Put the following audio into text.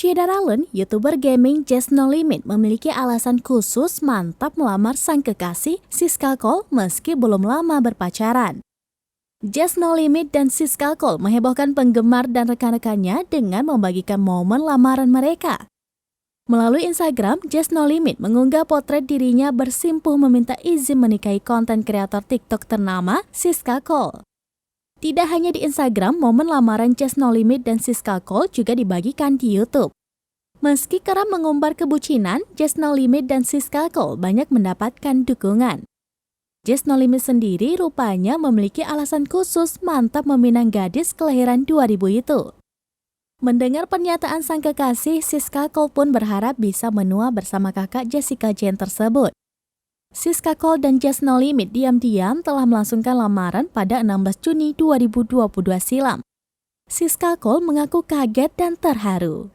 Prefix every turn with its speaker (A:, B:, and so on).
A: Sheldon Allen, YouTuber gaming Just No Limit, memiliki alasan khusus mantap melamar sang kekasih Siska Cole meski belum lama berpacaran. Just No Limit dan Siska Cole menghebohkan penggemar dan rekan-rekannya dengan membagikan momen lamaran mereka. Melalui Instagram, Just No Limit mengunggah potret dirinya bersimpuh meminta izin menikahi konten kreator TikTok ternama Siska Cole. Tidak hanya di Instagram, momen lamaran Just No Limit dan Siska Cole juga dibagikan di YouTube. Meski kerap mengumbar kebucinan, Just No Limit dan Siska Cole banyak mendapatkan dukungan. Just No Limit sendiri rupanya memiliki alasan khusus mantap meminang gadis kelahiran 2000 itu. Mendengar pernyataan sang kekasih, Siska Cole pun berharap bisa menua bersama kakak Jessica Jane tersebut. Siska Cole dan Just No Limit diam-diam telah melangsungkan lamaran pada 16 Juni 2022 silam. Siska Cole mengaku kaget dan terharu.